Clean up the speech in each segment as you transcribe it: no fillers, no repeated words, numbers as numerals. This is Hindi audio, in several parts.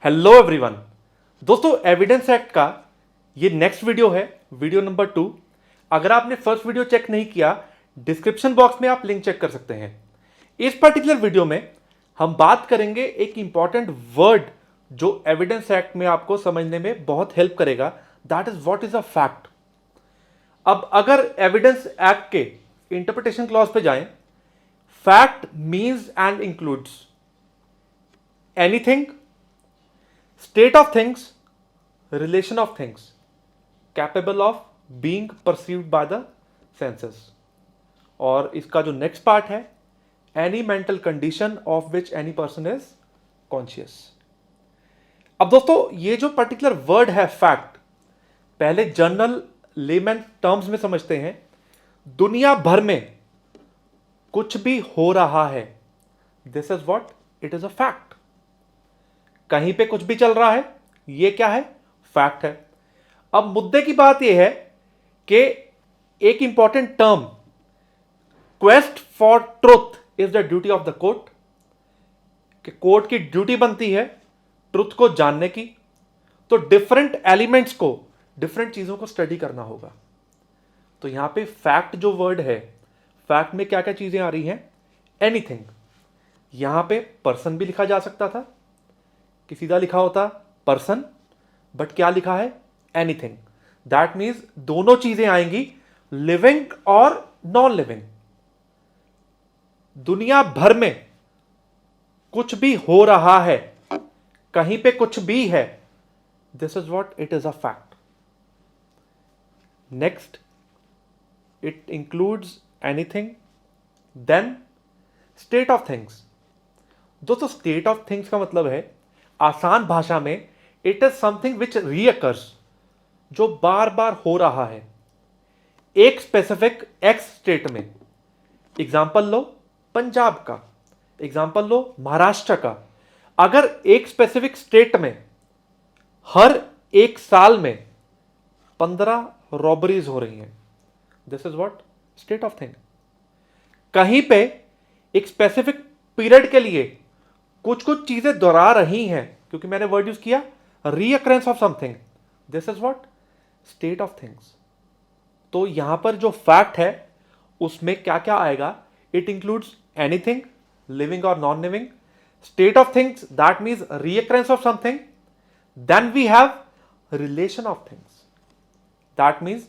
Hello everyone. दोस्तों, एविडेंस एक्ट का ये नेक्स्ट वीडियो है, वीडियो नंबर 2। अगर आपने फर्स्ट वीडियो चेक नहीं किया, डिस्क्रिप्शन बॉक्स में आप लिंक चेक कर सकते हैं। इस पर्टिकुलर वीडियो में हम बात करेंगे एक इंपॉर्टेंट वर्ड जो एविडेंस एक्ट में आपको समझने में बहुत हेल्प करेगा, that is what is a fact. अब अगर एविडेंस एक्ट के इंटरप्रिटेशन क्लॉज पे जाएं, fact means and includes anything, state of things, relation of things capable of being perceived by the senses। और इसका जो नेक्स्ट पार्ट है, any mental condition of which any person is conscious। अब दोस्तों, ये जो पर्टिकुलर वर्ड है फैक्ट, पहले जनरल लेमैन टर्म्स में समझते हैं। दुनिया भर में कुछ भी हो रहा है, this is what it is a fact. कहीं पे कुछ भी चल रहा है, ये क्या है? फैक्ट है। अब मुद्दे की बात यह है कि एक important term, quest for truth is the duty of the court, कि कोर्ट की ड्यूटी बनती है ट्रुथ को जानने की। तो डिफरेंट एलिमेंट्स को, डिफरेंट चीजों को स्टडी करना होगा। तो यहां पे फैक्ट जो वर्ड है, फैक्ट में क्या क्या चीजें आ रही हैं? एनीथिंग। यहां पे पर्सन भी लिखा जा सकता था कि सीधा लिखा होता पर्सन, बट क्या लिखा है? एनीथिंग। दैट मीन्स दोनों चीजें आएंगी, लिविंग और नॉन लिविंग। दुनिया भर में कुछ भी हो रहा है, कहीं पे कुछ भी है, this is what it is a fact. Next, it includes anything. Then state of things. दोस्तों, स्टेट ऑफ थिंग्स का मतलब है, आसान भाषा में, it is something which recurs, जो बार बार हो रहा है एक स्पेसिफिक एक्स स्टेट में। एग्जाम्पल लो पंजाब का, एग्जाम्पल लो महाराष्ट्र का। अगर एक स्पेसिफिक स्टेट में हर एक साल में 15 रॉबरीज हो रही हैं, this is what state of thing. कहीं पे एक स्पेसिफिक पीरियड के लिए कुछ कुछ चीजें दोहरा रही हैं, क्योंकि मैंने वर्ड यूज किया recurrence of something, this is what state of things. तो यहां पर जो फैक्ट है उसमें क्या क्या आएगा? इट इंक्लूड्स एनीथिंग, लिविंग और non living. State of things, that means reoccurrence of something. Then we have relation of things, that means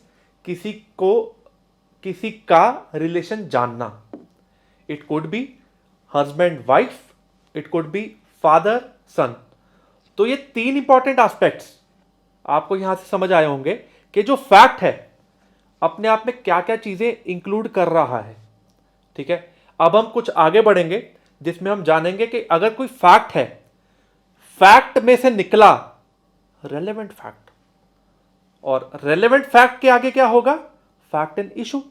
किसी का रिलेशन जानना। It could be husband wife, it could be father son. तो ये 3 इंपॉर्टेंट एस्पेक्ट्स आपको यहां से समझ आए होंगे कि जो फैक्ट है अपने आप में क्या क्या चीजें इंक्लूड कर रहा है। ठीक है, अब हम कुछ आगे बढ़ेंगे जिसमें हम जानेंगे कि अगर कोई फैक्ट है, फैक्ट में से निकला रेलेवेंट फैक्ट, और रेलेवेंट फैक्ट के आगे क्या होगा? Fact and issue.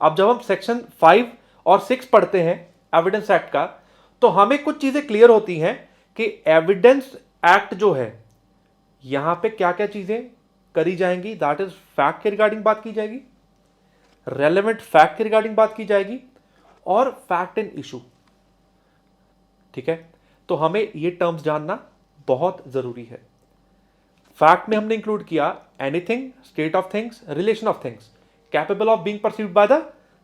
अब जब हम सेक्शन 5 और 6 पढ़ते हैं एविडेंस एक्ट का, तो हमें कुछ चीजें क्लियर होती हैं कि एविडेंस एक्ट जो है, यहां पे क्या क्या चीजें करी जाएंगी। दैट इज फैक्ट के रिगार्डिंग बात की जाएगी, रेलेवेंट फैक्ट के रिगार्डिंग बात की जाएगी, और फैक्ट एंड इशू। ठीक है, तो हमें ये टर्म्स जानना बहुत जरूरी है। फैक्ट में हमने इंक्लूड किया anything, state of things, relation of things, capable of being perceived by the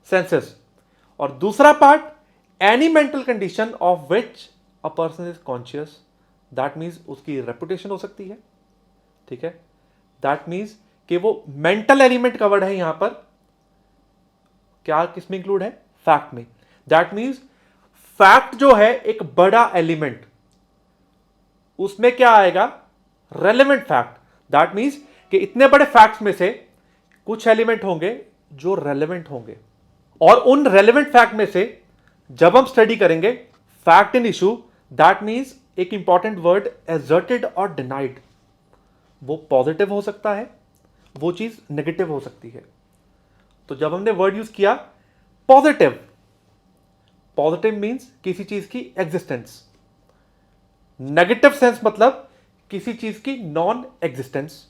senses. और दूसरा part, any mental condition of which a person is conscious, that means उसकी रेपुटेशन हो सकती है। ठीक है, दैट मीन्स कि वो मेंटल एलिमेंट कवर्ड है यहां पर। क्या किसमें इंक्लूड है? फैक्ट में। दैट मीन्स फैक्ट जो है एक बड़ा एलिमेंट, उसमें क्या आएगा? Relevant fact. दैट मीन्स कि इतने बड़े फैक्ट्स में से कुछ एलिमेंट होंगे जो रेलेवेंट होंगे, और उन रेलेवेंट फैक्ट में से जब हम स्टडी करेंगे fact and issue, that means एक इंपॉर्टेंट वर्ड एजर्टेड और डिनाइड। वो पॉजिटिव हो सकता है, वो चीज नेगेटिव हो सकती है। तो जब हमने वर्ड यूज किया पॉजिटिव, पॉजिटिव मीन्स किसी चीज की एग्जिस्टेंस, नेगेटिव सेंस मतलब किसी चीज की नॉन एग्जिस्टेंस।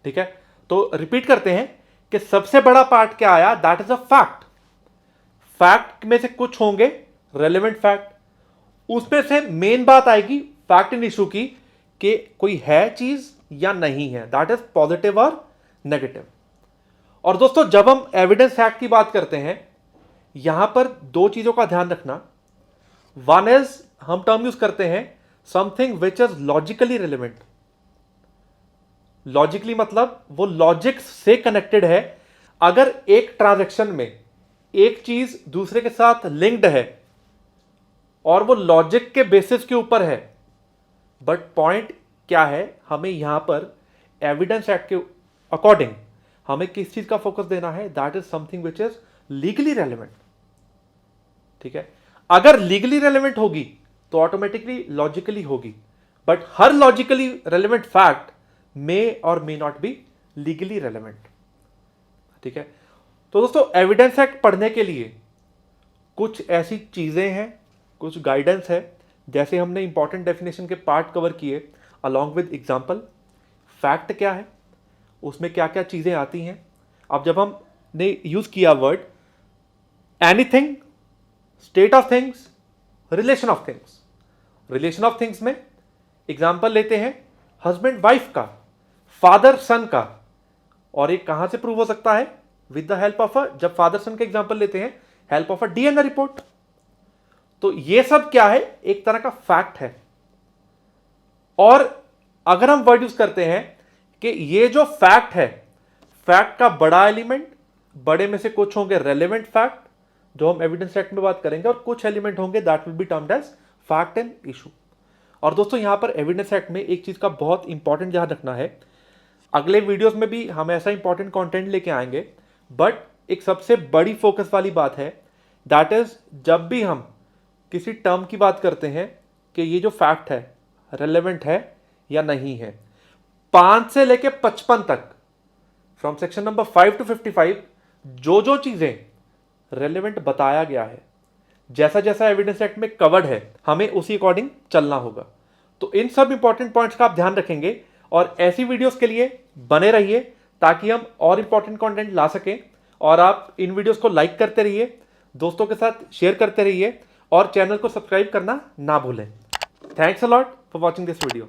ठीक है, तो रिपीट करते हैं कि सबसे बड़ा पार्ट क्या आया? That is a fact. Fact में से कुछ होंगे रेलेवेंट फैक्ट, उसमें से मेन बात आएगी फैक्ट इन इशू की कि कोई है चीज या नहीं है, दैट इज पॉजिटिव और नेगेटिव। और दोस्तों जब हम एविडेंस फैक्ट की बात करते हैं, यहां पर दो चीजों का ध्यान रखना। वन इज, हम टर्म यूज करते हैं something which is logically relevant. Logically मतलब वो लॉजिक से कनेक्टेड है। अगर एक ट्रांजैक्शन में एक चीज दूसरे के साथ लिंक्ड है और वो लॉजिक के बेसिस के ऊपर है, बट पॉइंट क्या है, हमें यहां पर एविडेंस एक्ट के अकॉर्डिंग हमें किस चीज का फोकस देना है, that is something which is legally relevant. ठीक है, अगर लीगली रेलिवेंट होगी तो ऑटोमेटिकली लॉजिकली होगी, बट हर लॉजिकली रेलिवेंट फैक्ट मे और may not be legally relevant. ठीक है, तो दोस्तों एविडेंस एक्ट पढ़ने के लिए कुछ ऐसी चीजें हैं, कुछ गाइडेंस है, जैसे हमने इंपॉर्टेंट डेफिनेशन के पार्ट कवर किए अलॉन्ग विद एग्जांपल। फैक्ट क्या है, उसमें क्या क्या चीजें आती हैं। अब जब हमने यूज किया word anything, state of things, relation of things. Relation of things में एग्जांपल लेते हैं हस्बैंड वाइफ का, फादर सन का, और ये कहां से प्रूव हो सकता है, विद द हेल्प ऑफ जब फादर सन का एग्जांपल लेते हैं, हेल्प ऑफ डीएनए रिपोर्ट। तो ये सब क्या है, एक तरह का फैक्ट है। और अगर हम वर्ड यूज करते हैं कि ये जो फैक्ट है, फैक्ट का बड़ा एलिमेंट, बड़े में से कुछ होंगे रेलेवेंट फैक्ट जो हम एविडेंस एक्ट में बात करेंगे, और कुछ एलिमेंट होंगे that will be termed as fact and issue. और दोस्तों यहां पर एविडेंस एक्ट में एक चीज का बहुत इंपॉर्टेंट ध्यान रखना है, अगले वीडियोस में भी हम ऐसा इंपॉर्टेंट कंटेंट लेके आएंगे, बट एक सबसे बड़ी फोकस वाली बात है, दैट इज जब भी हम किसी टर्म की बात करते हैं कि ये जो फैक्ट है रेलेवेंट है या नहीं है, 5 से लेके 55 तक, फ्रॉम सेक्शन नंबर 5 to 55, जो चीजें रेलेवेंट बताया गया है, जैसा जैसा एविडेंस एक्ट में कवर्ड है, हमें उसी अकॉर्डिंग चलना होगा। तो इन सब इंपॉर्टेंट पॉइंट्स का आप ध्यान रखेंगे और ऐसी वीडियोस के लिए बने रहिए ताकि हम और इंपॉर्टेंट कंटेंट ला सकें। और आप इन वीडियोस को लाइक करते रहिए, दोस्तों के साथ शेयर करते रहिए और चैनल को सब्सक्राइब करना ना भूलें। Thanks a lot for watching this video.